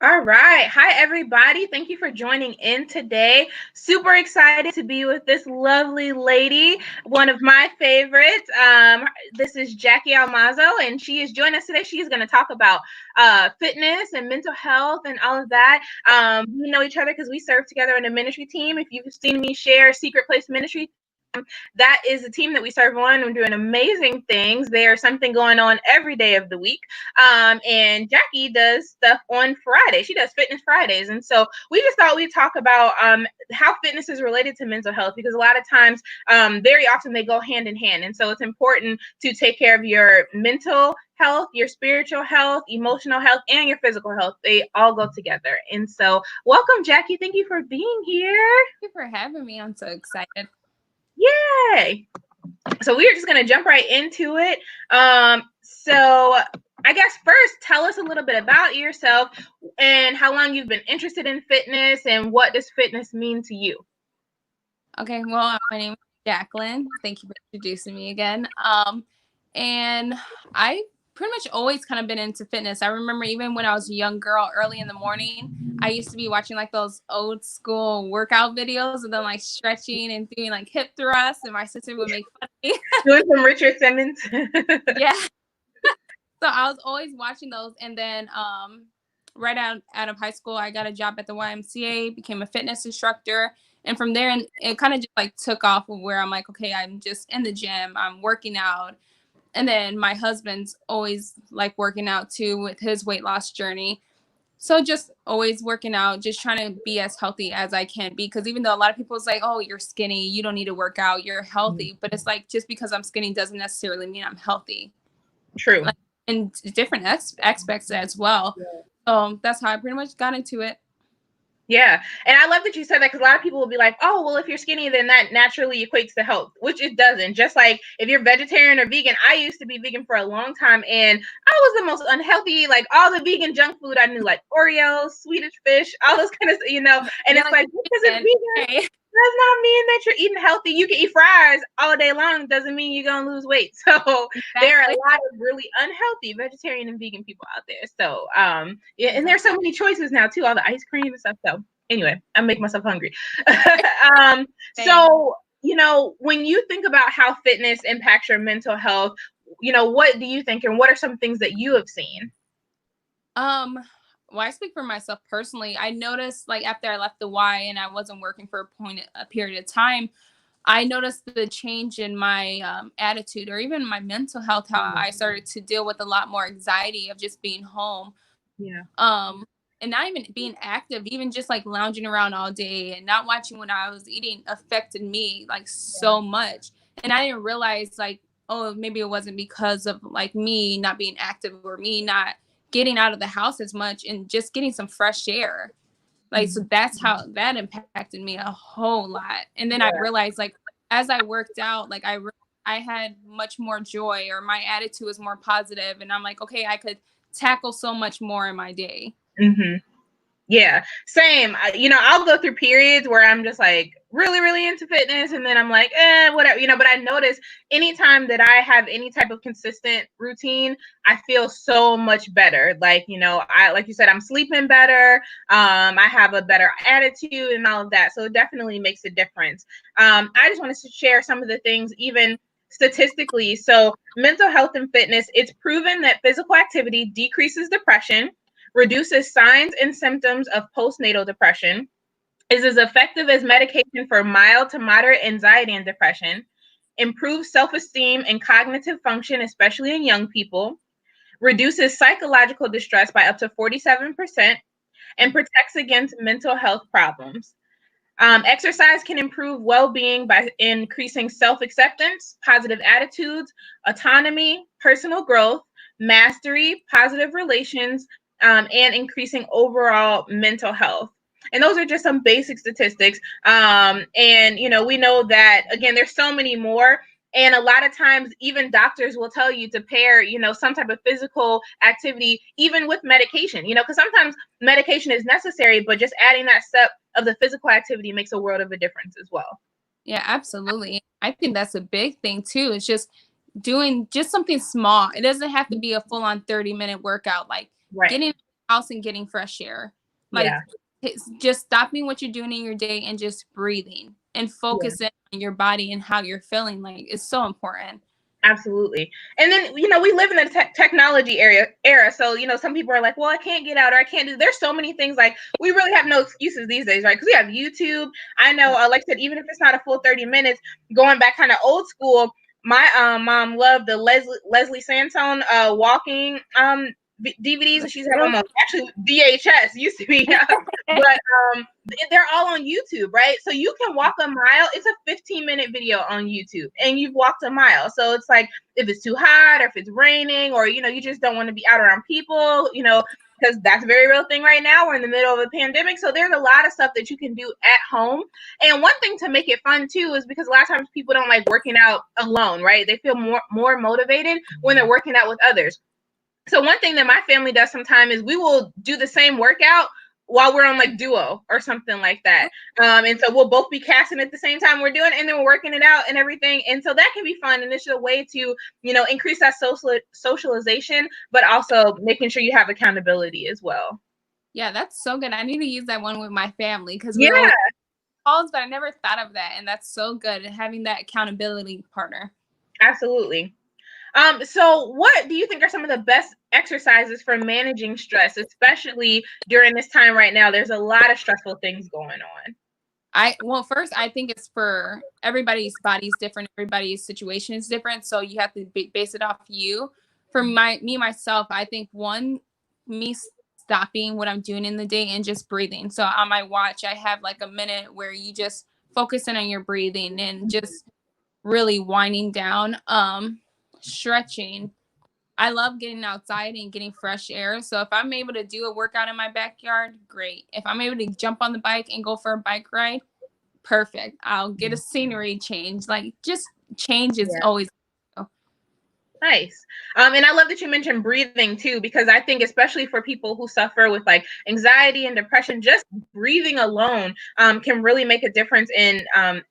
All right. Hi, everybody. Thank you for joining in today. Super excited to be with this lovely lady, one of my favorites. This is Jackie Almazo, and she is joining us today. She is going to talk about fitness and mental health and all of that. We know each other because we serve together in a ministry team. If you've seen me share Secret Place Ministry, that is a team that we serve on. We're doing amazing things. There's something going on every day of the week. And Jackie does stuff on Friday. She does Fitness Fridays. And so we just thought we'd talk about how fitness is related to mental health, because a lot of times, very often they go hand in hand. And so it's important to take care of your mental health, your spiritual health, emotional health, and your physical health. They all go together. And so welcome, Jackie. Thank you for being here. Thank you for having me. I'm so excited. Yay! So we are just going to jump right into it. So I guess first, tell us a little bit about yourself and how long you've been interested in fitness and what does fitness mean to you? Okay, well, my name is Jacqueline. Thank you for introducing me again. And I pretty much always kind of been into fitness. I remember even when I was a young girl, early in the morning, I used to be watching like those old school workout videos and then like stretching and doing like hip thrusts, and my sister would make fun of me. Doing some Richard Simmons. Yeah. So I was always watching those, and then right out of high school, I got a job at the YMCA, became a fitness instructor, and from there, and it kind of just like took off of where I'm like, okay, I'm just in the gym, I'm working out, and then my husband's always like working out too with his weight loss journey. So just always working out, just trying to be as healthy as I can be. Because even though a lot of people is like, oh, you're skinny, you don't need to work out, you're healthy. But it's like, just because I'm skinny doesn't necessarily mean I'm healthy. True. Like, in different aspects as well. That's how I pretty much got into it. Yeah. And I love that you said that, because a lot of people will be like, oh, well, if you're skinny, then that naturally equates to health, which it doesn't. Just like if you're vegetarian or vegan, I used to be vegan for a long time and I was the most unhealthy, like all the vegan junk food I knew, like Oreos, Swedish fish, all those kind of, and You're it's like, because it's vegan, vegan okay. does not mean that you're eating healthy. You can eat fries all day long, doesn't mean you're gonna lose weight. So there are a Exactly. lot of really unhealthy vegetarian and vegan people out there. So yeah, and Exactly. there's so many choices now too, all the ice cream and stuff. So anyway, I'm making myself hungry. Same. So when you think about how fitness impacts your mental health, what do you think, and what are some things that you have seen? Um, well, I speak for myself personally. I noticed like after I left the Y and I wasn't working for a period of time, I noticed the change in my attitude or even my mental health, how I started to deal with a lot more anxiety of just being home. Yeah. Um, and not even being active, even just like lounging around all day and not watching what I was eating affected me like so much. And I didn't realize like, oh, maybe it wasn't because of like me not being active or me not getting out of the house as much and just getting some fresh air. Like, so that's how that impacted me a whole lot. And then I Yeah. realized like as I worked out, like I had much more joy, or my attitude was more positive, and I'm like, okay, I could tackle so much more in my day. Mm-hmm. Yeah, same. I'll go through periods where I'm just like really, really into fitness, and then I'm like, whatever, But I notice anytime that I have any type of consistent routine, I feel so much better. Like, like you said, I'm sleeping better. I have a better attitude and all of that. So it definitely makes a difference. I just wanted to share some of the things, even statistically. So mental health and fitness, it's proven that physical activity decreases depression, reduces signs and symptoms of postnatal depression, is as effective as medication for mild to moderate anxiety and depression, improves self-esteem and cognitive function, especially in young people, reduces psychological distress by up to 47%, and protects against mental health problems. Exercise can improve well-being by increasing self-acceptance, positive attitudes, autonomy, personal growth, mastery, positive relations, and increasing overall mental health. And those are just some basic statistics. And we know that, again, there's so many more. And a lot of times, even doctors will tell you to pair, some type of physical activity, even with medication, because sometimes medication is necessary, but just adding that step of the physical activity makes a world of a difference as well. Yeah, absolutely. I think that's a big thing too. It's just doing just something small. It doesn't have to be a full on 30-minute workout. Like Right. getting house and getting fresh air. Like, Yeah. it's just stopping what you're doing in your day and just breathing and Yeah. focusing on your body and how you're feeling. Like, it's so important. Absolutely. And then, we live in the technology era. So, some people are like, well, I can't get out or I can't do, there's so many things, like, we really have no excuses these days, right? Because we have YouTube. I know, like I said, even if it's not a full 30 minutes, going back kind of old school, my mom loved the Leslie Santone walking DVDs, and she's have them actually VHS used to be, but they're all on YouTube, right? So you can walk a mile. It's a 15-minute video on YouTube, and you've walked a mile. So it's like, if it's too hot or if it's raining, or you just don't want to be out around people, because that's a very real thing right now. We're in the middle of a pandemic, so there's a lot of stuff that you can do at home. And one thing to make it fun too is because a lot of times people don't like working out alone, right? They feel more motivated when they're working out with others. So one thing that my family does sometimes is we will do the same workout while we're on like Duo or something like that. And so we'll both be casting at the same time we're doing it, and then we're working it out and everything. And so that can be fun. And it's a way to, increase that socialization, but also making sure you have accountability as well. Yeah, that's so good. I need to use that one with my family because we're Yeah, always calls, but I never thought of that. And that's so good. Having that accountability partner. absolutely. So what do you think are some of the best exercises for managing stress, especially during this time right now? There's a lot of stressful things going on. Well, first, I think it's for everybody's body's different. Everybody's situation is different. So you have to base it off you. For myself, I think me stopping what I'm doing in the day and just breathing. So on my watch, I have like a minute where you just focus in on your breathing and just really winding down. Stretching. I love getting outside and getting fresh air. So if I'm able to do a workout in my backyard, great. If I'm able to jump on the bike and go for a bike ride, perfect. I'll get a scenery change. Like, just change is always. Nice. And I love that you mentioned breathing too, because I think especially for people who suffer with like anxiety and depression, just breathing alone can really make a difference in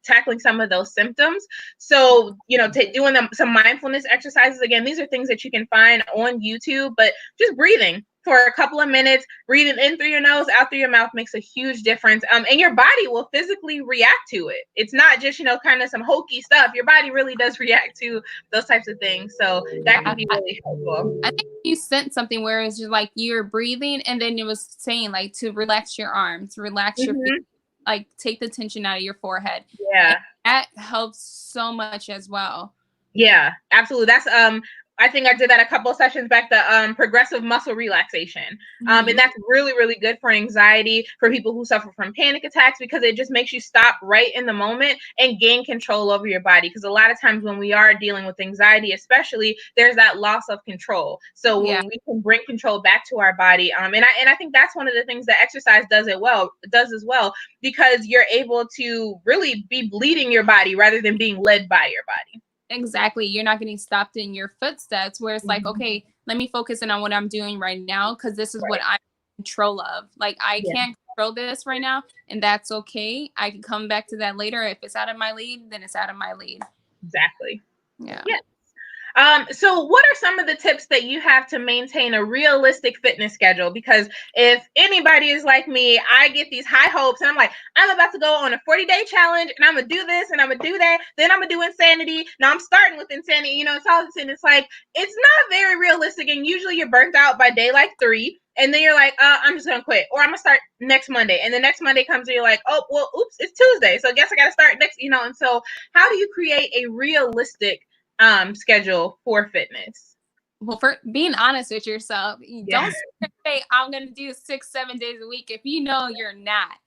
tackling some of those symptoms. So, doing some mindfulness exercises. Again, these are things that you can find on YouTube, but just breathing for a couple of minutes, breathing in through your nose, out through your mouth makes a huge difference. And your body will physically react to it. It's not just, kind of some hokey stuff. Your body really does react to those types of things. So that can be really helpful. I think you sent something where it's just like you're breathing, and then it was saying like to relax your arms, relax your feet, like take the tension out of your forehead. Yeah. And that helps so much as well. Yeah, absolutely. That's I think I did that a couple of sessions back, the progressive muscle relaxation. And that's really, really good for anxiety, for people who suffer from panic attacks, because it just makes you stop right in the moment and gain control over your body. Because a lot of times when we are dealing with anxiety, especially, there's that loss of control. So when we can bring control back to our body, and I think that's one of the things that exercise does as well, because you're able to really be leading your body rather than being led by your body. Exactly. You're not getting stopped in your footsteps, where it's like, okay, let me focus in on what I'm doing right now, because this is what I'm in control of. Like, I can't control this right now, and that's okay. I can come back to that later. If it's out of my lead, then it's out of my lead. Exactly. Yeah. So what are some of the tips that you have to maintain a realistic fitness schedule? Because if anybody is like me, I get these high hopes and I'm like, I'm about to go on a 40-day challenge and I'm going to do this and I'm going to do that. Then I'm going to do insanity. Now I'm starting with insanity, it's all this, and it's like, it's not very realistic. And usually you're burnt out by day like 3. And then you're like, I'm just going to quit, or I'm going to start next Monday. And the next Monday comes and you're like, oh, well, oops, it's Tuesday. So I guess I got to start next, and so how do you create a realistic schedule for fitness? Well, for being honest with yourself, don't say I'm going to do 6-7 days a week if you know you're not.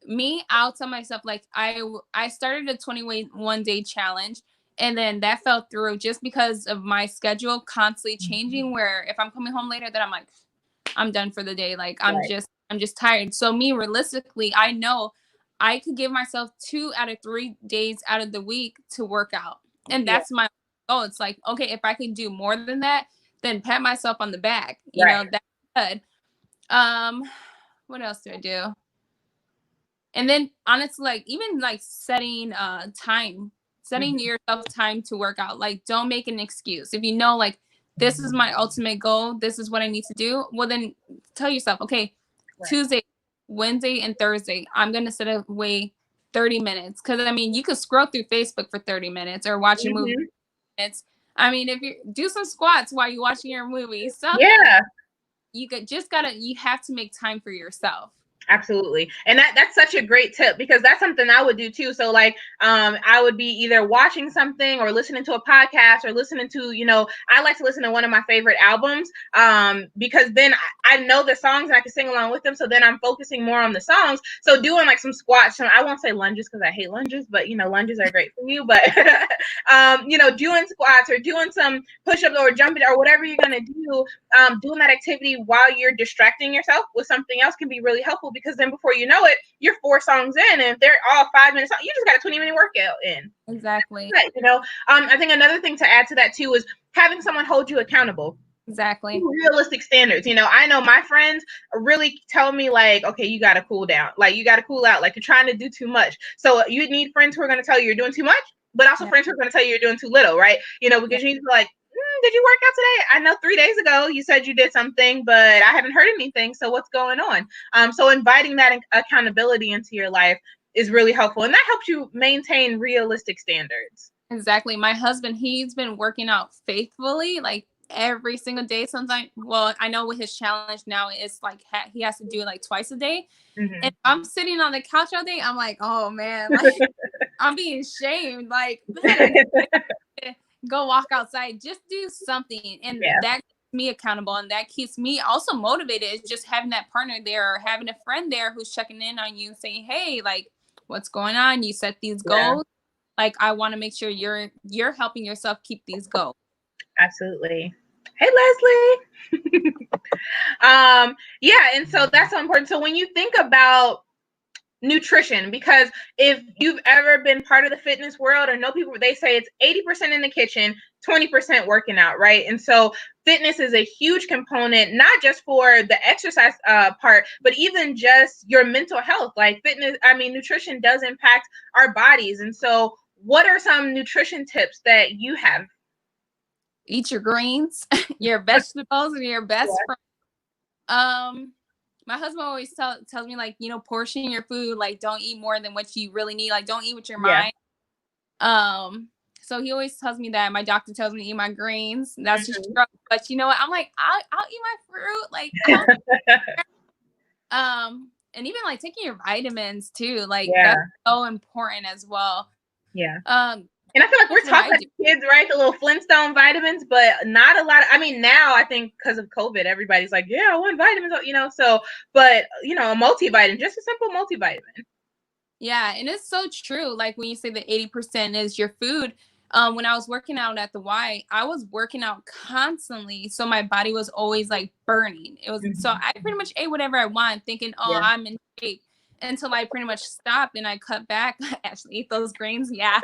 Me, I'll tell myself, like, I started a 21-day challenge, and then that fell through just because of my schedule constantly changing, where if I'm coming home later, then I'm like, I'm done for the day. Like, I'm just tired. So me, realistically, I know I could give myself 2 out of 3 days out of the week to work out. And that's my goal. It's like, okay, if I can do more than that, then pat myself on the back. You know, that's good. What else do I do? And then honestly, like, even like setting yourself time to work out. Like, don't make an excuse. If you know, like, this is my ultimate goal. This is what I need to do. Well, then tell yourself, okay, Right. Tuesday, Wednesday, and Thursday, I'm going to set away 30 minutes. Because, I mean, you could scroll through Facebook for 30 minutes or watch a movie. It's, I mean, if you do some squats while you're watching your movie, something, Yeah. you have to make time for yourself. Absolutely. And that's such a great tip, because that's something I would do too. So like, I would be either watching something or listening to a podcast or listening to, I like to listen to one of my favorite albums, because then I know the songs and I can sing along with them. So then I'm focusing more on the songs. So doing like some squats, I won't say lunges because I hate lunges, but lunges are great for you. But, doing squats or doing some push-ups or jumping or whatever you're going to do, doing that activity while you're distracting yourself with something else can be really helpful, because then before you know it, you're 4 songs in, and if they're all 5 minutes long, you just got a 20-minute workout in. Exactly. I think another thing to add to that too is having someone hold you accountable. Exactly. Realistic standards. I know my friends really tell me like, okay, you got to cool down. Like you got to cool out. Like you're trying to do too much. So you need friends who are going to tell you you're doing too much, but also friends who are going to tell you you're doing too little, right? Because you need to be like, did you work out today? I know 3 days ago you said you did something, but I haven't heard anything. So what's going on? So inviting that accountability into your life is really helpful. And that helps you maintain realistic standards. Exactly. My husband, he's been working out faithfully, like every single day. Sometimes, well, I know with his challenge now, it's like he has to do it like twice a day. Mm-hmm. And I'm sitting on the couch all day. I'm like, oh man, like I'm being shamed. Like, go walk outside, just do something. And that keeps me accountable, and that keeps me also motivated. It's just having that partner there or having a friend there who's checking in on you and saying, hey, like, what's going on? You set these goals. Like, I want to make sure you're helping yourself keep these goals. Absolutely. Hey, Leslie. And so that's so important. So when you think about nutrition, because if you've ever been part of the fitness world or know people, they say it's 80% in the kitchen, 20% working out, right? And so fitness is a huge component, not just for the exercise part, but even just your mental health. Like nutrition does impact our bodies. And so what are some nutrition tips that you have? Eat your greens, your vegetables, and your best friend. My husband always tells me, like, portion your food, like don't eat more than what you really need, like don't eat with your mind. So he always tells me that. My doctor tells me to eat my greens. That's just struggle. But you know what? I'm like, I'll eat my fruit. Like, and even like taking your vitamins too, like that's so important as well. And I feel like we're taught like kids, right? The little Flintstone vitamins, but not a lot of, now I think because of COVID, everybody's like, yeah, I want vitamins, but a multivitamin, just a simple multivitamin. Yeah. And it's so true. Like when you say that 80% is your food, when I was working out at the Y, I was working out constantly. So my body was always like burning. It was, so I pretty much ate whatever I want, thinking, I'm in shape, until I pretty much stopped and I cut back. I actually ate those greens. Yeah.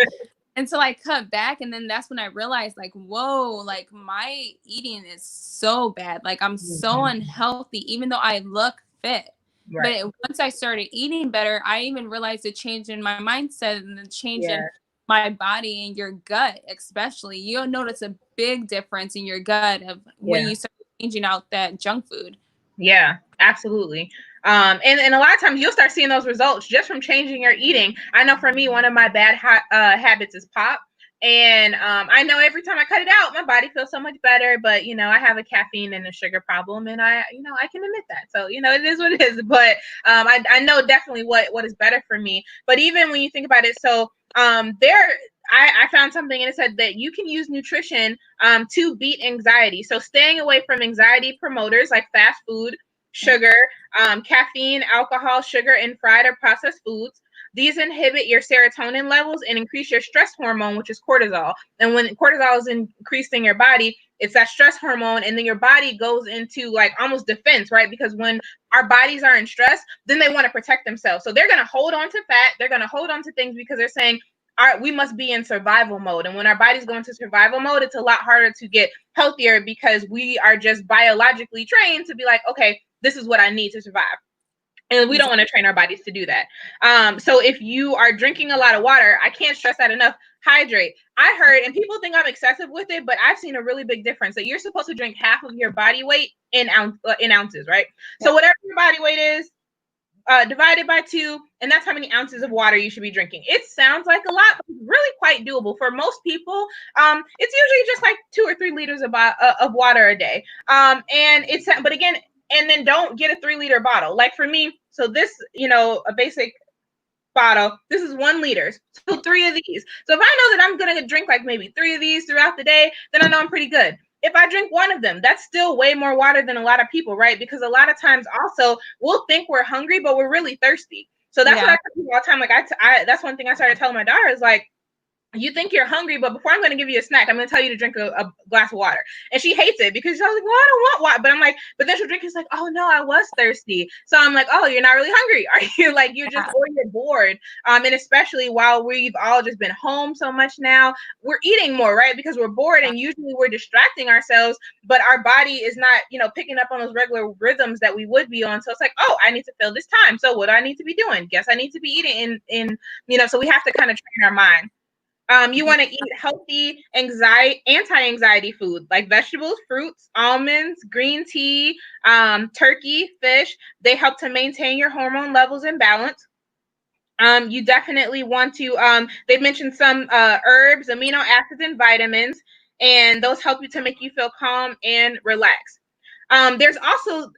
Until I cut back. And then that's when I realized, like, whoa, like my eating is so bad. Like I'm so unhealthy, even though I look fit. Right. But once I started eating better, I even realized the change in my mindset and the change in my body and your gut, especially. You'll notice a big difference in your gut of when you start changing out that junk food. Yeah, absolutely. And a lot of times you'll start seeing those results just from changing your eating. I know for me, one of my bad habits is pop. And I know every time I cut it out, my body feels so much better. But, I have a caffeine and a sugar problem, and I can admit that. So, it is what it is. But I know definitely what is better for me. But even when you think about it, so I found something, and it said that you can use nutrition to beat anxiety. So staying away from anxiety promoters like fast food, sugar, caffeine, alcohol, sugar, and fried or processed foods. These inhibit your serotonin levels and increase your stress hormone, which is cortisol. And when cortisol is increased in your body, it's that stress hormone, and then your body goes into like almost defense, right? Because when our bodies are in stress, then they want to protect themselves. So they're going to hold on to fat. They're going to hold on to things because they're saying, we must be in survival mode. And when our bodies go into survival mode, it's a lot harder to get healthier because we are just biologically trained to be like, okay, this is what I need to survive. And we don't want to train our bodies to do that. So if you are drinking a lot of water, I can't stress that enough. hydrate. I heard, and people think I'm excessive with it, but I've seen a really big difference. That you're supposed to drink half of your body weight in ounces, right? Yeah. So whatever your body weight is, divided by 2, and that's how many ounces of water you should be drinking. It sounds like a lot, but it's really quite doable for most people. It's usually just like 2 or 3 liters of water a day. But again, and then don't get a 3-liter bottle. Like for me, so this, a basic bottle, this is 1 liter, so 3 of these. So if I know that I'm gonna drink like maybe 3 of these throughout the day, then I know I'm pretty good. If I drink 1 of them, that's still way more water than a lot of people, right? Because a lot of times also we'll think we're hungry, but we're really thirsty. So that's what I tell people all the time. Like that's one thing I started telling my daughter is like, you think you're hungry, but before I'm going to give you a snack, I'm going to tell you to drink a glass of water. And she hates it because she's like, well, I don't want water. But I'm like, but then she'll drink. It's like, oh no, I was thirsty. So I'm like, oh, you're not really hungry. Are you? Like, you're just, or you're bored. And especially while we've all just been home so much now, we're eating more, right? Because we're bored, and usually we're distracting ourselves, but our body is not, picking up on those regular rhythms that we would be on. So it's like, oh, I need to fill this time. So what do I need to be doing? Guess I need to be eating so we have to kind of train our mind. You want to eat healthy anti-anxiety food like vegetables, fruits, almonds, green tea, turkey, fish. They help to maintain your hormone levels in balance. You definitely want to, they've mentioned some herbs, amino acids, and vitamins, and those help you to make you feel calm and relaxed. There's also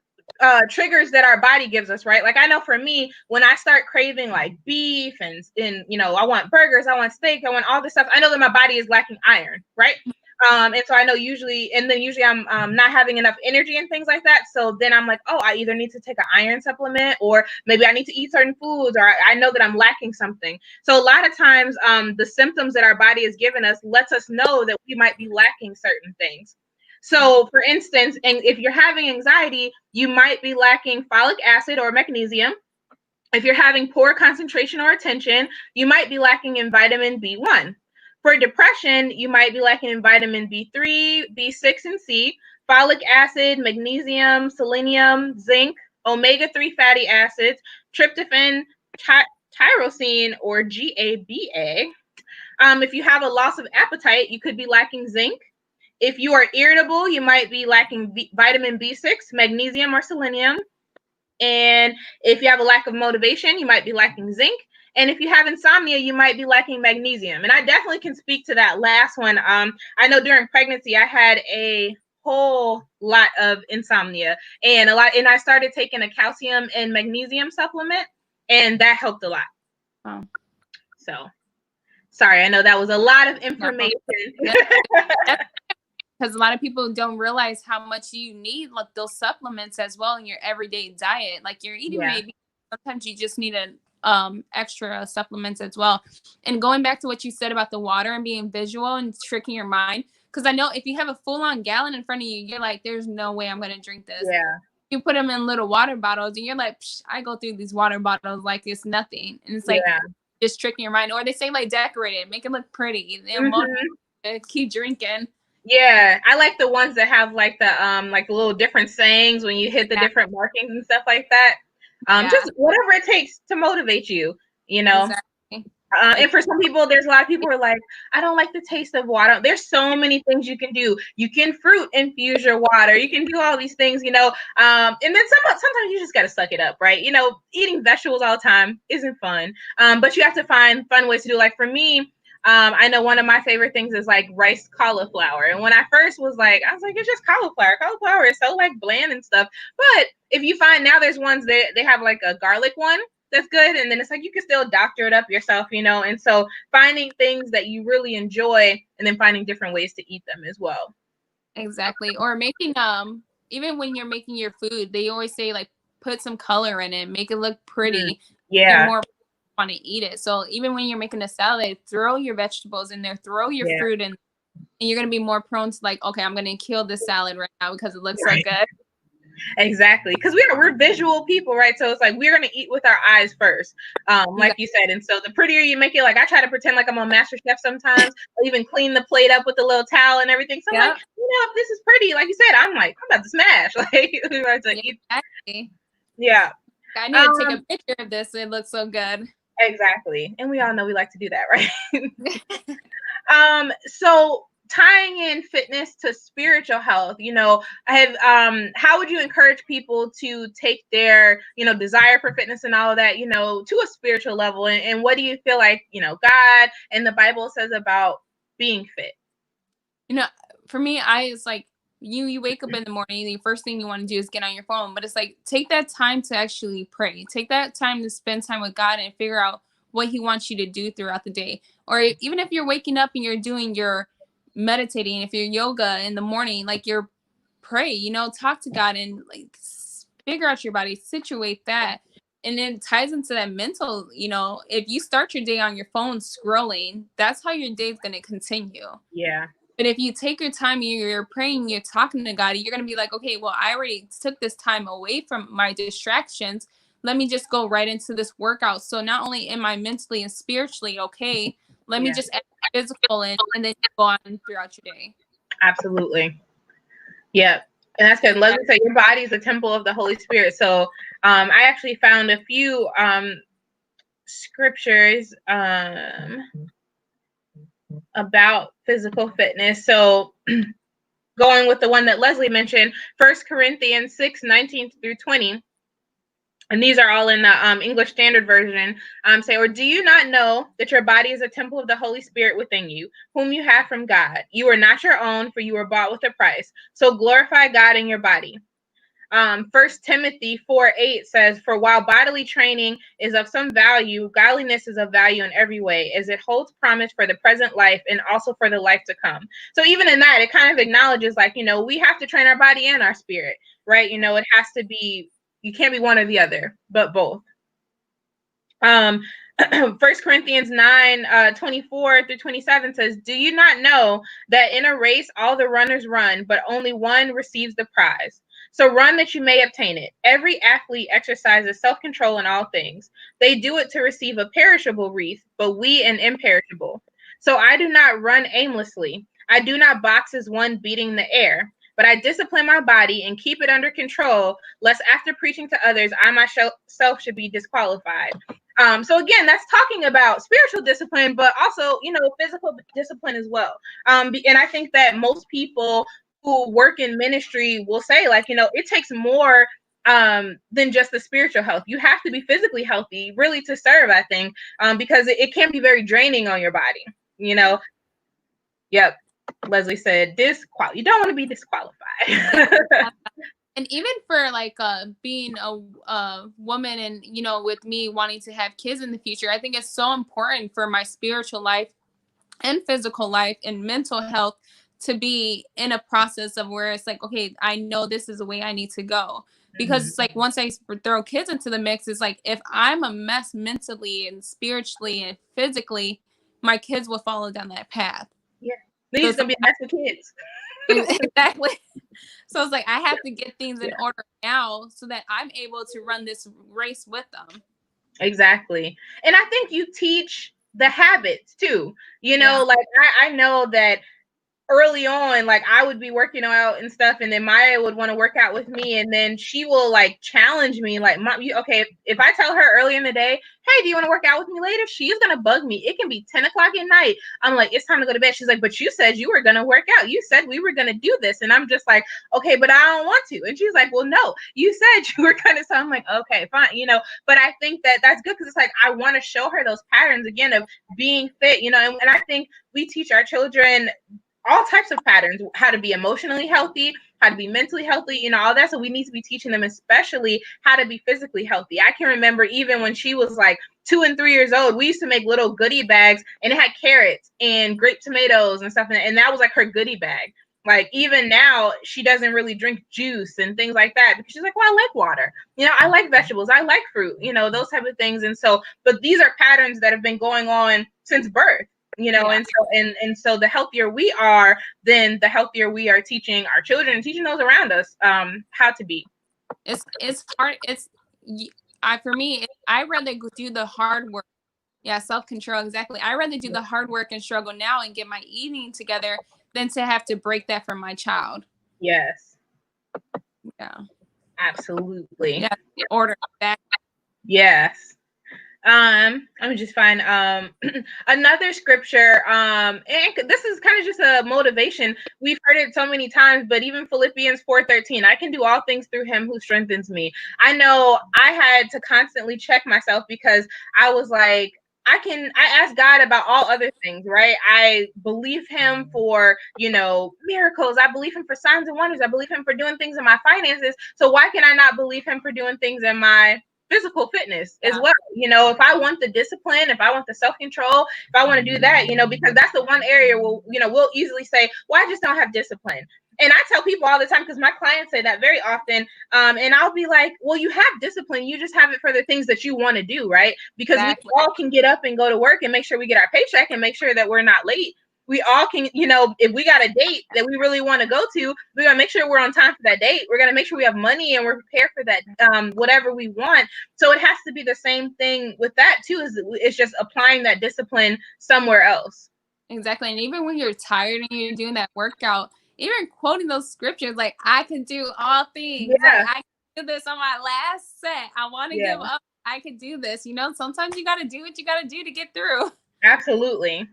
triggers that our body gives us, right? Like I know for me, when I start craving like beef and I want burgers, I want steak, I want all this stuff, I know that my body is lacking iron, right? And so I know usually I'm not having enough energy and things like that. So then I'm like, oh, I either need to take an iron supplement, or maybe I need to eat certain foods, or I know that I'm lacking something. So a lot of times the symptoms that our body has given us lets us know that we might be lacking certain things. So for instance, and if you're having anxiety, you might be lacking folic acid or magnesium. If you're having poor concentration or attention, you might be lacking in vitamin B1. For depression, you might be lacking in vitamin B3, B6, and C, folic acid, magnesium, selenium, zinc, omega-3 fatty acids, tryptophan, tyrosine, or GABA. If you have a loss of appetite, you could be lacking zinc. If you are irritable, you might be lacking vitamin B6, magnesium, or selenium. And if you have a lack of motivation, you might be lacking zinc. And if you have insomnia, you might be lacking magnesium. And I definitely can speak to that last one. I know during pregnancy, I had a whole lot of insomnia, and I started taking a calcium and magnesium supplement, and that helped a lot. Oh. So, sorry, I know that was a lot of information. Because a lot of people don't realize how much you need like those supplements as well in your everyday diet. Like you're eating maybe sometimes you just need extra supplements as well. And going back to what you said about the water and being visual and tricking your mind, because I know if you have a full-on gallon in front of you, you're like, there's no way I'm gonna drink this. Yeah. You put them in little water bottles, and you're like, I go through these water bottles like it's nothing, and it's like just tricking your mind. Or they say like decorate it, make it look pretty, and keep drinking. Yeah, I like the ones that have like the little different sayings when you hit the different markings and stuff like that. Just whatever it takes to motivate you, Exactly. And for some people, there's a lot of people who are like, I don't like the taste of water. There's so many things you can do. You can fruit infuse your water. You can do all these things, and then sometimes you just got to suck it up, right? Eating vegetables all the time isn't fun. But you have to find fun ways to do. Like for me, I know one of my favorite things is like rice cauliflower. And when I first was like, I was like, it's just cauliflower. Cauliflower is so like bland and stuff. But if you find now there's ones that they have like a garlic one that's good. And then it's like you can still doctor it up yourself, And so finding things that you really enjoy and then finding different ways to eat them as well. Exactly. Or making even when you're making your food, they always say like put some color in it, make it look pretty. Yeah. You're more want to eat it. So even when you're making a salad, throw your vegetables in there, throw your fruit in, and you're going to be more prone to like, okay, I'm going to kill this salad right now because it looks so good. Exactly. Because we're visual people, right? So it's like we're going to eat with our eyes first, like you said. And so the prettier you make it, like I try to pretend like I'm on MasterChef sometimes. I'll even clean the plate up with a little towel and everything. So I'm like, if this is pretty, like you said, I'm like, I'm about to smash. Like, exactly. Yeah. I need to take a picture of this. It looks so good. Exactly. And we all know we like to do that, right? So tying in fitness to spiritual health, I have how would you encourage people to take their, desire for fitness and all of that, to a spiritual level? And what do you feel like, God and the Bible says about being fit? For me, it's like you wake up in the morning, the first thing you want to do is get on your phone, but it's like take that time to actually pray. Take that time to spend time with God and figure out what he wants you to do throughout the day. Or even if you're waking up and you're doing your meditating, if you're yoga in the morning, like you're pray, talk to God and like figure out your body, situate that. And then it ties into that mental, if you start your day on your phone scrolling, that's how your day is going to continue. Yeah. But if you take your time, you're praying, you're talking to God, you're going to be like, okay, well, I already took this time away from my distractions. Let me just go right into this workout. So not only am I mentally and spiritually okay, let me just add physical in, and then go on throughout your day. Absolutely. Yeah. And that's good. Leslie said your body is a temple of the Holy Spirit. So I actually found a few scriptures about physical fitness. So going with the one that Leslie mentioned, 1 Corinthians 6:19 through 20. And these are all in the English Standard Version. Say, or do you not know that your body is a temple of the Holy Spirit within you, whom you have from God? You are not your own, for you were bought with a price. So glorify God in your body. 1 Timothy 4:8 says, for while bodily training is of some value, godliness is of value in every way, as it holds promise for the present life and also for the life to come. So even in that, it kind of acknowledges like, we have to train our body and our spirit, right? It has to be, you can't be one or the other, but both. 1 Corinthians 9:24 through 27 says, do you not know that in a race all the runners run, but only one receives the prize? So run that you may obtain it. Every athlete exercises self-control in all things. They do it to receive a perishable wreath, but we an imperishable. So I do not run aimlessly. I do not box as one beating the air, but I discipline my body and keep it under control, lest after preaching to others, I myself should be disqualified. So again, that's talking about spiritual discipline, but also, physical discipline as well. And I think that most people who work in ministry will say, like, it takes more than just the spiritual health. You have to be physically healthy, really, to serve, I think, because it can be very draining on your body, Yep. Leslie said, you don't want to be disqualified. And even for like being a woman and, with me wanting to have kids in the future, I think it's so important for my spiritual life and physical life and mental health to be in a process of where it's like, okay, I know this is the way I need to go. Because it's like once I throw kids into the mix, it's like if I'm a mess mentally and spiritually and physically, my kids will follow down that path. Yeah. These gonna be a mess with kids. Exactly. So it's like I have to get things in order now so that I'm able to run this race with them. Exactly. And I think you teach the habits too. Like I know that early on, like I would be working out and stuff, and then Maya would want to work out with me, and then she will like challenge me, like, Mom, okay, if I tell her early in the day, hey, do you want to work out with me later? She's gonna bug me. It can be 10 o'clock at night. I'm like, it's time to go to bed. She's like, but you said you were gonna work out. You said we were gonna do this, and I'm just like, okay, but I don't want to. And she's like, well, no, you said you were gonna. So I'm like, okay, fine, But I think that that's good because it's like I want to show her those patterns again of being fit, and I think we teach our children all types of patterns, how to be emotionally healthy, how to be mentally healthy, all that. So we need to be teaching them, especially how to be physically healthy. I can remember even when she was like 2 and 3 years old, we used to make little goodie bags and it had carrots and grape tomatoes and stuff. And that was like her goodie bag. Like even now, she doesn't really drink juice and things like that because she's like, well, I like water. I like vegetables. I like fruit, those type of things. And so, but these are patterns that have been going on since birth. And so the healthier we are, then the healthier we are teaching our children and teaching those around us how to be. It's hard. For me, I'd rather do the hard work. Yeah, self-control, exactly. I'd rather do the hard work and struggle now and get my eating together than to have to break that from my child. Yes. Yeah. Absolutely. Yeah. Order back. Yes. Let me just find another scripture. And this is kind of just a motivation. We've heard it so many times, but even Philippians 4:13, I can do all things through him who strengthens me. I know I had to constantly check myself because I was like, I ask God about all other things, right? I believe him for, miracles. I believe him for signs and wonders. I believe him for doing things in my finances. So why can I not believe him for doing things in my physical fitness as well? If I want the discipline, if I want the self-control, if I want to do that, because that's the one area where, we'll easily say, well, I just don't have discipline. And I tell people all the time, because my clients say that very often, and I'll be like, well, you have discipline, you just have it for the things that you want to do, right? Because we all can get up and go to work and make sure we get our paycheck and make sure that we're not late. We all can, if we got a date that we really want to go to, we're going to make sure we're on time for that date. We're going to make sure we have money and we're prepared for that, whatever we want. So it has to be the same thing with that too, it's just applying that discipline somewhere else. Exactly. And even when you're tired and you're doing that workout, even quoting those scriptures, like, I can do all things. Yeah. Like, I can do this on my last set. I want to give up. I can do this. Sometimes you got to do what you got to do to get through. Absolutely.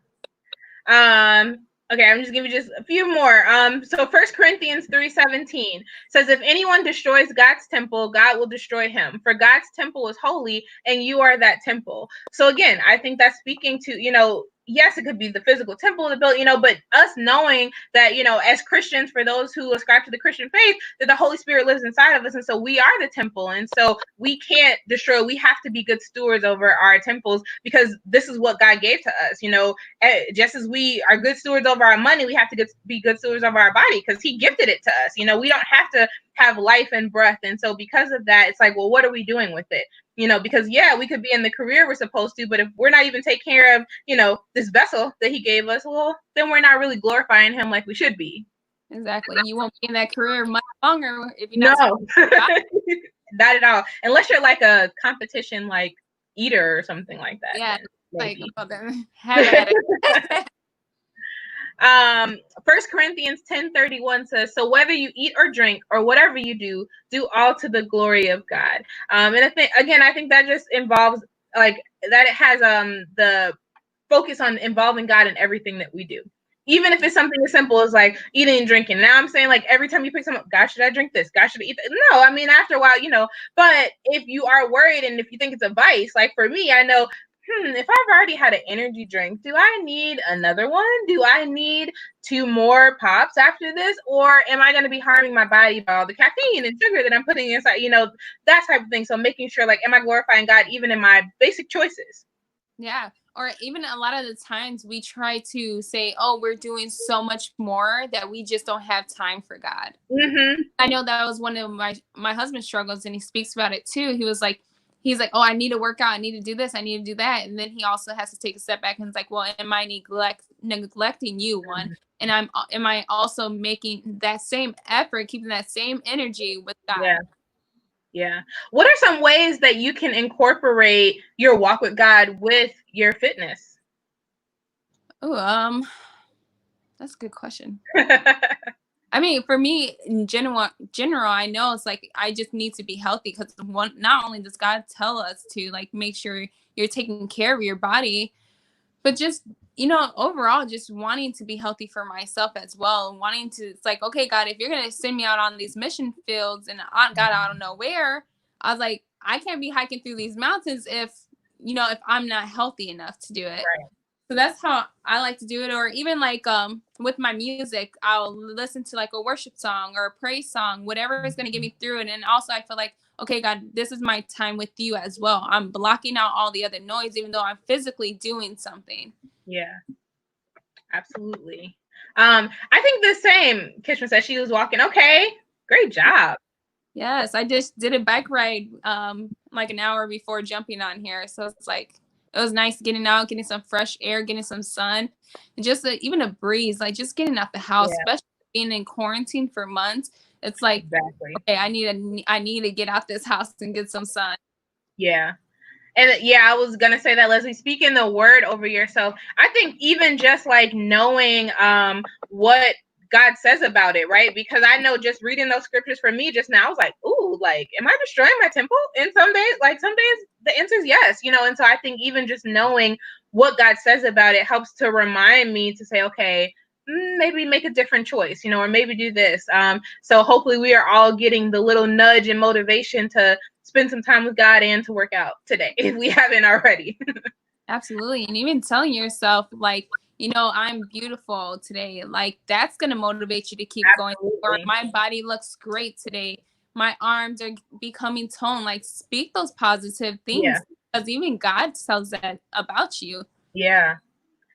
Okay, I'm just giving you just a few more. So 1 Corinthians 3:17 says, if anyone destroys God's temple, God will destroy him. For God's temple is holy, and you are that temple. So again, I think that's speaking to, yes, it could be the physical temple, the building, but us knowing that, as Christians, for those who ascribe to the Christian faith, that the Holy Spirit lives inside of us. And so we are the temple. And so we can't destroy. We have to be good stewards over our temples because this is what God gave to us. Just as we are good stewards over our money, we have to be good stewards over our body because he gifted it to us. We don't have to have life and breath. And so because of that, it's like, well, what are we doing with it? Because we could be in the career we're supposed to, but if we're not even taking care of, this vessel that he gave us, well, then we're not really glorifying him like we should be. Exactly. You won't be in that career much longer if you're not. No, not at all. Unless you're like a competition, like eater or something like that. Yeah. Like, well, then have at it. 1 Corinthians 10:31 says, so whether you eat or drink or whatever you do all to the glory of God. And I think that just involves like that it has the focus on involving God in everything that we do. Even if it's something as simple as like eating and drinking. Now I'm saying like every time you pick something up, God, should I drink this? God, should I eat that? No, I mean, after a while, but if you are worried and if you think it's a vice, like for me, I know, if I've already had an energy drink, do I need another one? Do I need 2 more pops after this? Or am I going to be harming my body by all the caffeine and sugar that I'm putting inside, that type of thing. So making sure like, am I glorifying God even in my basic choices? Yeah. Or even a lot of the times we try to say, oh, we're doing so much more that we just don't have time for God. Mm-hmm. I know that was one of my husband's struggles, and he speaks about it too. He's like, oh, I need to work out. I need to do this. I need to do that. And then he also has to take a step back and it's like, well, am I neglecting you, one? And am I also making that same effort, keeping that same energy with God? Yeah. What are some ways that you can incorporate your walk with God with your fitness? Oh, that's a good question. I mean, for me, in general, I know it's like I just need to be healthy because not only does God tell us to like make sure you're taking care of your body, but just overall, just wanting to be healthy for myself as well, and wanting to. It's like, okay, God, if you're gonna send me out on these mission fields and God, I don't know where, I was like, I can't be hiking through these mountains if I'm not healthy enough to do it. Right. So that's how I like to do it. Or even like with my music, I'll listen to like a worship song or a praise song, whatever is going to get me through it. And also I feel like, okay, God, this is my time with you as well. I'm blocking out all the other noise, even though I'm physically doing something. Yeah, absolutely. I think the same. Kishma said she was walking. Okay, great job. Yes, I just did a bike ride like an hour before jumping on here. So it's like, it was nice getting out, getting some fresh air, getting some sun, and just even a breeze, like just getting out the house, especially being in quarantine for months. It's like, exactly. Okay, I need to get out this house and get some sun. Yeah. And I was going to say that, Leslie, speaking the word over yourself, I think even just like knowing what God says about it, right? Because I know just reading those scriptures for me just now, I was like, ooh, like, am I destroying my temple? And some days, like some days the answer is yes, you know. And so I think even just knowing what God says about it helps to remind me to say, okay, maybe make a different choice, you know, or maybe do this. So hopefully we are all getting the little nudge and motivation to spend some time with God and to work out today if we haven't already. Absolutely. And even telling yourself, like, you know, I'm beautiful today. Like, that's going to motivate you to keep going. Or my body looks great today. My arms are becoming toned. Like, speak those positive things, because even God tells that about you. Yeah.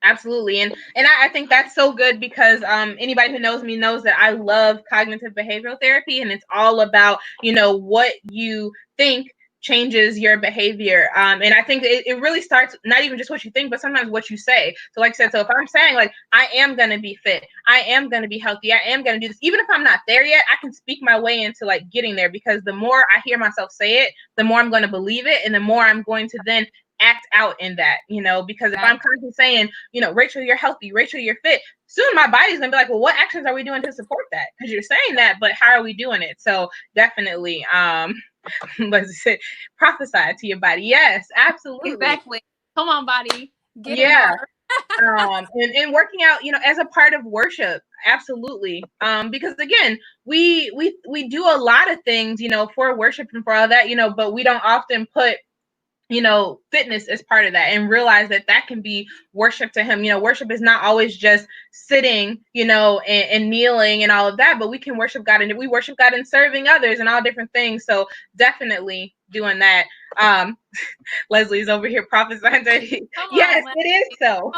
Absolutely. And I think that's so good, because anybody who knows me knows that I love cognitive behavioral therapy, and it's all about, you know, what you think changes your behavior. And I think it really starts not even just what you think, but sometimes what you say. So like I said, so if I'm saying like, I am going to be fit, I am going to be healthy, I am going to do this, even if I'm not there yet, I can speak my way into like getting there, because the more I hear myself say it, the more I'm going to believe it, and the more I'm going to then act out in that, you know, because if I'm constantly saying, you know, Rachel, you're healthy, Rachel, you're fit, soon my body's gonna be like, well, what actions are we doing to support that? Because you're saying that, but how are we doing it? So definitely, let's say, prophesy to your body. Yes, absolutely. Exactly. Come on, body. Get it on. And working out, you know, as a part of worship, absolutely. Because again, we do a lot of things, you know, for worship and for all that, you know, but we don't often put, you know, fitness as part of that, and realize that that can be worship to him. You know, worship is not always just sitting, you know, and kneeling and all of that, but we can worship God, and we worship God in serving others and all different things. So definitely doing that. Leslie's over here prophesying. Yes, it is so.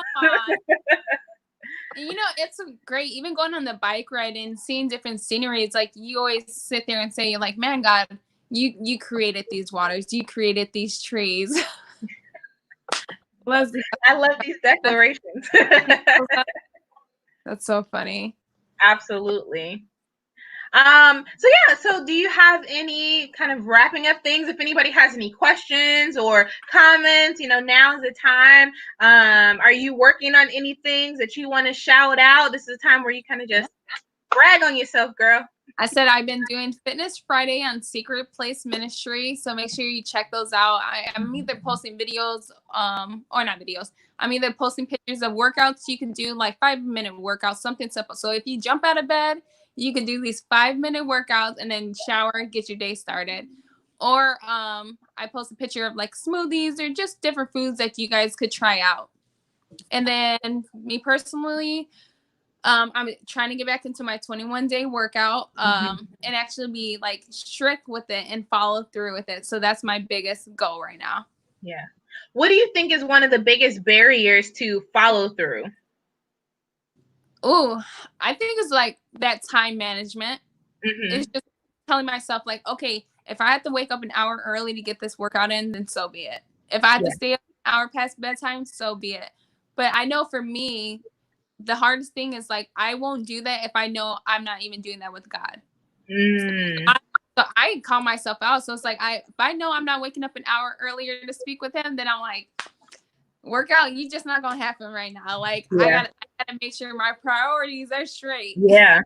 And you know, it's great, even going on the bike ride and seeing different scenery. It's like you always sit there and say, like, man, God, you created these waters, you created these trees. Leslie, I love these declarations. That's so funny. Absolutely. So do you have any kind of wrapping up things? If anybody has any questions or comments, you know, now is the time. Are you working on any things that you want to shout out? This is a time where you kind of just brag on yourself, girl. I said I've been doing Fitness Friday on Secret Place Ministry, so make sure you check those out. I'm either posting videos, or not videos. I'm either posting pictures of workouts you can do, like 5-minute workouts, something simple. So if you jump out of bed, you can do these 5-minute workouts and then shower, get your day started. Or I post a picture of like smoothies or just different foods that you guys could try out. And then me personally, I'm trying to get back into my 21-day workout, and actually be like strict with it and follow through with it. So that's my biggest goal right now. Yeah. What do you think is one of the biggest barriers to follow through? Oh, I think it's like that time management. It's just telling myself like, okay, if I have to wake up an hour early to get this workout in, then so be it. If I have to stay up an hour past bedtime, so be it. But I know for me, the hardest thing is like, I won't do that if I know I'm not even doing that with God. So I call myself out. So it's like, if I know I'm not waking up an hour earlier to speak with him, then I'm like, workout, you just not gonna happen right now. Like I gotta make sure my priorities are straight. Yeah.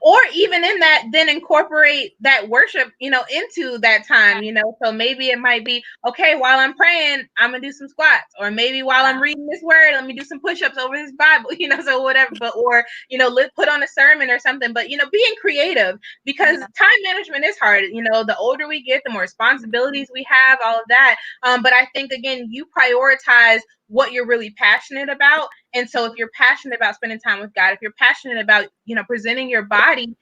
Or even in that, then incorporate that worship, you know, into that time, you know. So maybe it might be, okay, while I'm praying, I'm gonna do some squats, or maybe while I'm reading this word, let me do some push-ups over this Bible, you know, so whatever. But or, you know, put on a sermon or something. But you know, being creative, because time management is hard. You know, the older we get, the more responsibilities we have, all of that. But I think again, you prioritize what you're really passionate about. And so if you're passionate about spending time with God, if you're passionate about, you know, presenting your body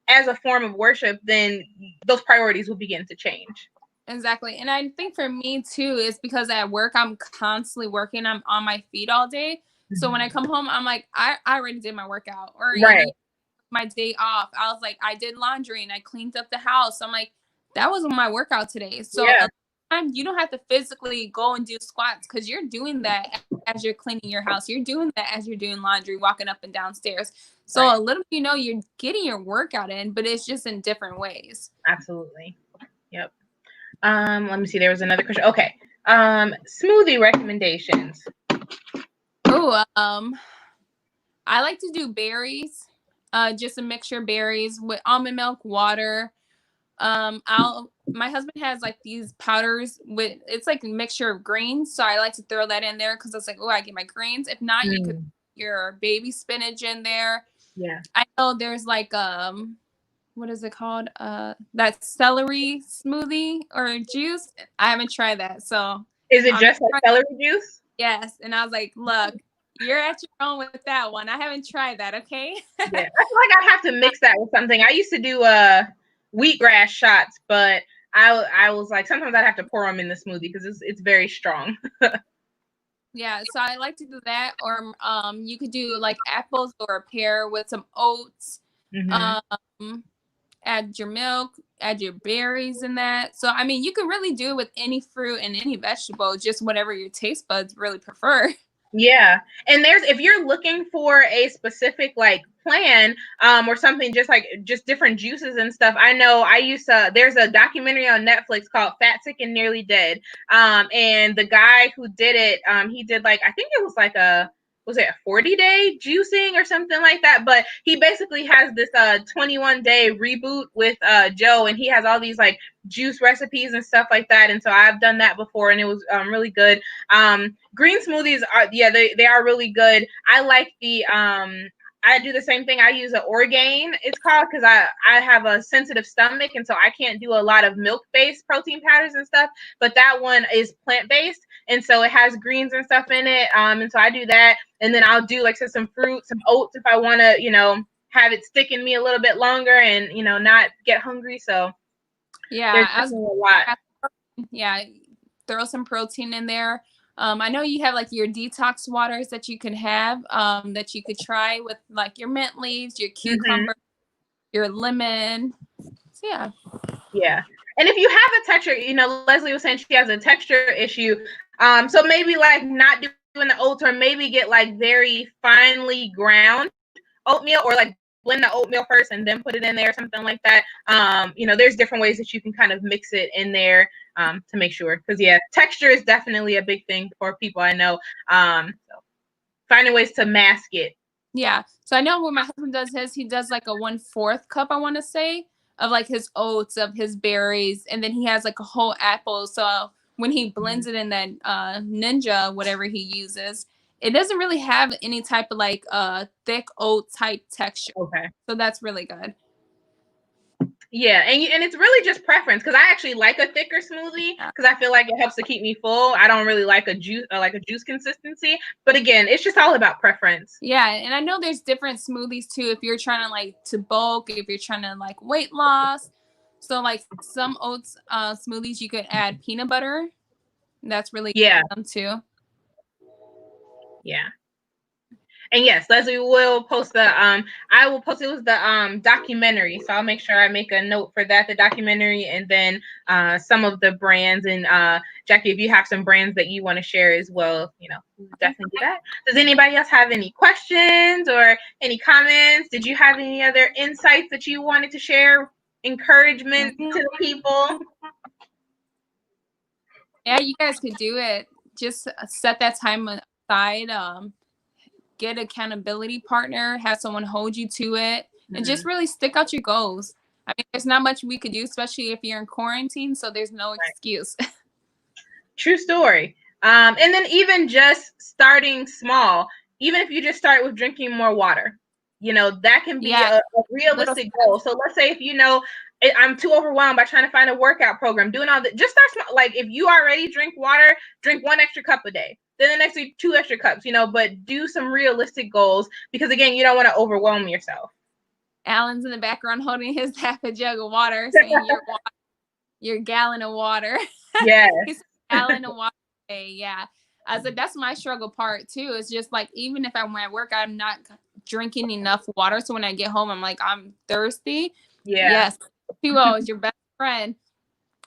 as a form of worship, then those priorities will begin to change. Exactly. And I think for me too, is because at work, I'm constantly working. I'm on my feet all day. So when I come home, I'm like, I already did my workout. Or you know, my day off, I was like, I did laundry and I cleaned up the house. I'm like, that was my workout today. So you don't have to physically go and do squats, because you're doing that as you're cleaning your house. You're doing that as you're doing laundry, walking up and downstairs. So a little, you know, you're getting your workout in, but it's just in different ways. Absolutely. Yep. Let me see. There was another question. Okay. Smoothie recommendations. Oh, I like to do berries. Just a mixture of berries with almond milk, water. My husband has like these powders with, it's like a mixture of greens, so I like to throw that in there because it's like, oh, I get my greens. If not, you could put your baby spinach in there. Yeah. I know there's like what is it called? That celery smoothie or juice. I haven't tried that, so is it just like celery juice? Yes, and I was like, look, you're at your own with that one. I haven't tried that, okay? Yeah, I feel like I'd have to mix that with something. I used to do wheatgrass shots, but I was like, sometimes I'd have to pour them in the smoothie because it's very strong. Yeah, so I like to do that, or you could do like apples or a pear with some oats. Add your milk, add your berries in that. So I mean, you can really do it with any fruit and any vegetable, just whatever your taste buds really prefer. Yeah. And if you're looking for a specific like plan or something, just different juices and stuff, I know there's a documentary on Netflix called Fat, Sick, and Nearly Dead. And the guy who did it, he did like, I think it was like was it a 40-day juicing or something like that? But he basically has this 21-day reboot with Joe, and he has all these like juice recipes and stuff like that. And so I've done that before, and it was really good. Green smoothies they are really good. I like I do the same thing. I use an Orgain, it's called, because I have a sensitive stomach, and so I can't do a lot of milk-based protein powders and stuff. But that one is plant-based, and so it has greens and stuff in it. And so I do that, and then I'll do like some fruit, some oats if I want to, have it stick in me a little bit longer and not get hungry. So yeah, there's a lot. Yeah, throw some protein in there. I know you have like your detox waters that you can have that you could try with like your mint leaves, your cucumber, your lemon. So yeah. Yeah. And if you have a texture, Leslie was saying she has a texture issue. So maybe like not doing the oats, or maybe get like very finely ground oatmeal, or like blend the oatmeal first and then put it in there, something like that. There's different ways that you can kind of mix it in there to make sure. Because texture is definitely a big thing for people I know. So finding ways to mask it. Yeah. So I know when my husband does his, he does like a 1/4 cup, I want to say, of like his oats, of his berries, and then he has like a whole apple. So when he blends it in that Ninja, whatever he uses, it doesn't really have any type of like thick oat type texture. Okay. So that's really good. Yeah, and it's really just preference, because I actually like a thicker smoothie because I feel like it helps to keep me full. I don't really like a juice consistency, but again, it's just all about preference. Yeah, and I know there's different smoothies too if you're trying to like to bulk, if you're trying to like weight loss. So like some oats smoothies you could add peanut butter. That's really good too. Yeah. And yes, Leslie will post I will post, it was the documentary. So I'll make sure I make a note for that, the documentary, and then some of the brands. And Jackie, if you have some brands that you want to share as well, definitely do that. Does anybody else have any questions or any comments? Did you have any other insights that you wanted to share? Encouragement to the people? Yeah, you guys could do it. Just set that time aside. Get accountability partner, have someone hold you to it, and just really stick out your goals. I mean, there's not much we could do, especially if you're in quarantine, so there's no excuse. True story. And then even just starting small, even if you just start with drinking more water, that can be a realistic goal. So let's say if I'm too overwhelmed by trying to find a workout program, doing all that, just start small. Like if you already drink water, drink 1 extra cup a day. Then the next week, 2 extra cups, but do some realistic goals, because again, you don't want to overwhelm yourself. Alan's in the background holding his half a jug of water, saying your gallon of water. Yeah. He's a gallon of water a day. Yeah. I said that's my struggle part too. It's just like, even if I'm at work, I'm not drinking enough water. So when I get home, I'm like, I'm thirsty. Yeah. Yes. 2-0 is your best friend.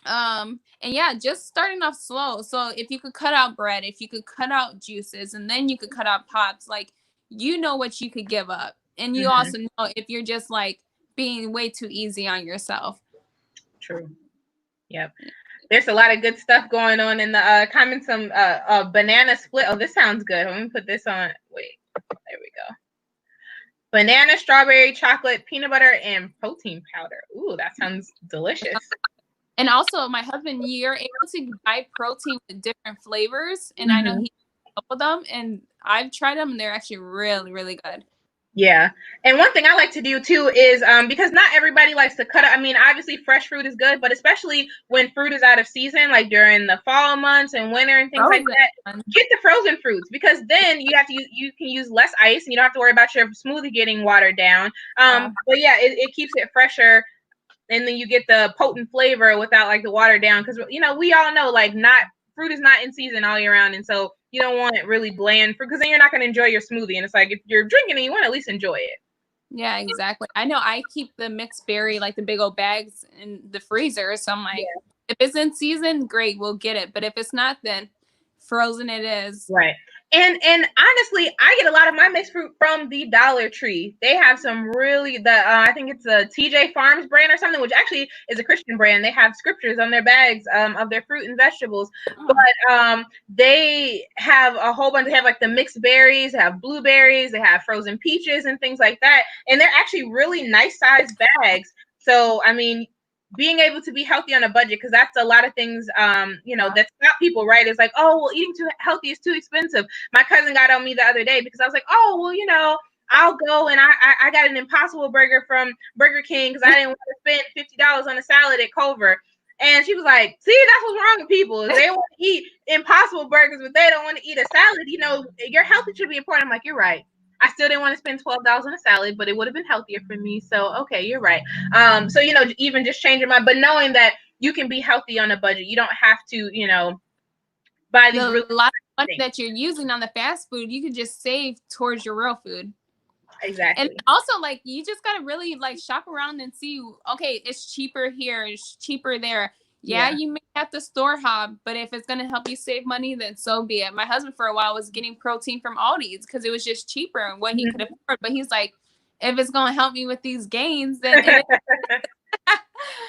And yeah, just starting off slow. So if you could cut out bread, if you could cut out juices, and then you could cut out pops, like, what you could give up. And you also know if you're just like being way too easy on yourself. True. Yep. There's a lot of good stuff going on in the comments. Some banana split. Oh, this sounds good. Let me put this on. Wait, there we go. Banana, strawberry, chocolate, peanut butter, and protein powder. Ooh, that sounds delicious. And also, my husband, you're able to buy protein with different flavors, and I know he up with them, and I've tried them, and they're actually really, really good. Yeah. And one thing I like to do too is because not everybody likes to cut up. I mean, obviously fresh fruit is good, but especially when fruit is out of season, like during the fall months and winter and things like that, get the frozen fruits, because then you can use less ice and you don't have to worry about your smoothie getting watered down. But yeah, it keeps it fresher, and then you get the potent flavor without like the watered down, because we all know like not fruit is not in season all year round, and so you don't want it really bland fruit, because then you're not going to enjoy your smoothie. And it's like, if you're drinking it, you want to at least enjoy it. Yeah, exactly. I know I keep the mixed berry, like the big old bags in the freezer. So I'm like, if it's in season, great, we'll get it. But if it's not, then frozen it is. Right. And honestly, I get a lot of my mixed fruit from the Dollar Tree. They have some really I think it's a TJ Farms brand or something, which actually is a Christian brand. They have scriptures on their bags of their fruit and vegetables. But they have a whole bunch. They have like the mixed berries, they have blueberries, they have frozen peaches and things like that. And they're actually really nice sized bags. So I mean, being able to be healthy on a budget, because that's a lot of things that stop people, right? It's like, oh well, eating too healthy is too expensive. My cousin got on me the other day because I was like, oh well, I'll go and I got an Impossible Burger from Burger King because I didn't want to spend $50 on a salad at Culver. And she was like, see, that's what's wrong with people. They want to eat Impossible Burgers, but they don't want to eat a salad. Your health should be important. I'm like, you're right. I still didn't want to spend $12 on a salad, but it would have been healthier for me. So, okay, you're right. So, even just changing my, but knowing that you can be healthy on a budget. You don't have to, buy these really a lot of money that you're using on the fast food, you could just save towards your real food. Exactly. And also, like, you just got to really, like, shop around and see, okay, it's cheaper here, it's cheaper there. Yeah, you may have to store hop, but if it's going to help you save money, then so be it. My husband, for a while, was getting protein from Aldi's because it was just cheaper and what he could afford. But he's like, if it's going to help me with these gains, then it is.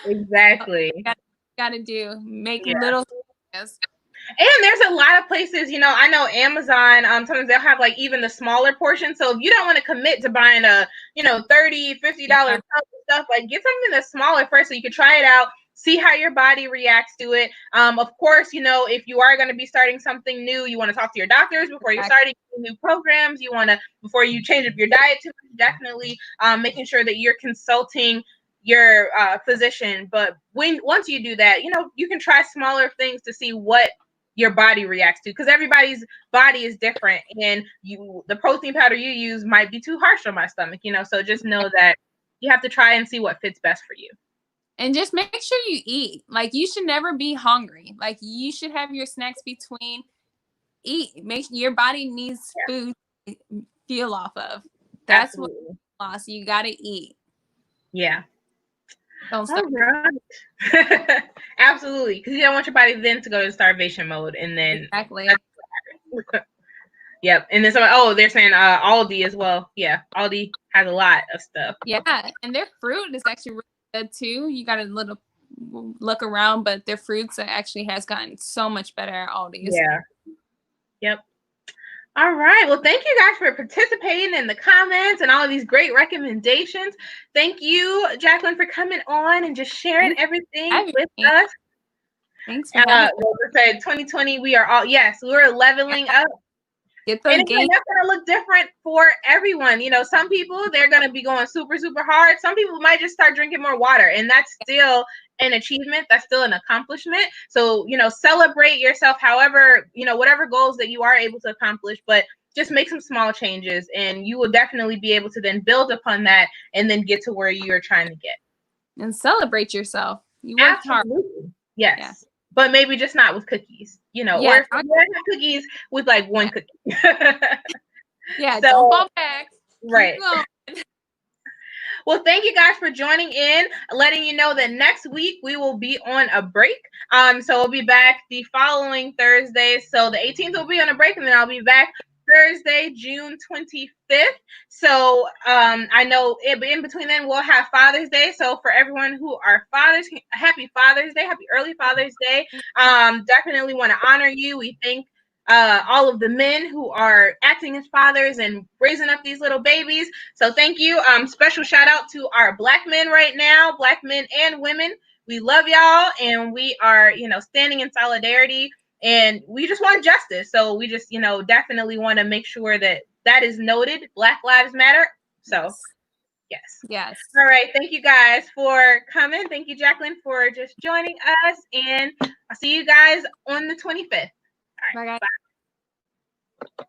Exactly. Got to make little things. And there's a lot of places, I know Amazon, sometimes they'll have like even the smaller portion. So if you don't want to commit to buying a, $30, $50 stuff, like get something that's smaller first so you can try it out, see how your body reacts to it. Of course, if you are going to be starting something new, you want to talk to your doctors before you're starting new programs. You want to, before you change up your diet too much, definitely making sure that you're consulting your physician. But once you do that, you can try smaller things to see what your body reacts to, because everybody's body is different, and the protein powder you use might be too harsh on my stomach, so just know that you have to try and see what fits best for you. And just make sure you eat. Like, you should never be hungry. Like, you should have your snacks between. Eat. Make sure your body needs food to fuel off of. That's what loss. You gotta eat. Yeah. Don't stop. Right. Absolutely, because you don't want your body then to go to starvation mode, and then exactly. Yep. And then they're saying Aldi as well. Yeah, Aldi has a lot of stuff. Yeah, and their fruit is actually really good too. You got a little look around, but their fruits actually has gotten so much better at Aldi's. Yeah. Yep. All right. Well, thank you guys for participating in the comments and all of these great recommendations. Thank you, Jacqueline, for coming on and just sharing everything with us. Thanks for having me. We said 2020, we're leveling up. And that's going to look different for everyone. Some people, they're going to be going super, super hard. Some people might just start drinking more water, and that's still an achievement. That's still an accomplishment. So, celebrate yourself, however, whatever goals that you are able to accomplish, but just make some small changes, and you will definitely be able to then build upon that and then get to where you're trying to get. And celebrate yourself. You worked hard. Yes. Yeah. But maybe just not with cookies, or if you have cookies with like one cookie. So, don't fall back. Right. Well, thank you guys for joining in, letting you know that next week we will be on a break. So we'll be back the following Thursday. So the 18th will be on a break, and then I'll be back Thursday, June 25th. So I know in between then we'll have Father's Day. So for everyone who are fathers, happy Father's Day, happy early Father's Day. Definitely want to honor you. We thank all of the men who are acting as fathers and raising up these little babies. So thank you. Special shout out to our Black men right now, Black men and women. We love y'all, and we are, standing in solidarity, and we just want justice. So we just, definitely want to make sure that that is noted. Black Lives Matter. So yes. Yes. All right. Thank you guys for coming. Thank you, Jacqueline, for just joining us. And I'll see you guys on the 25th. All right. Bye, guys. Bye.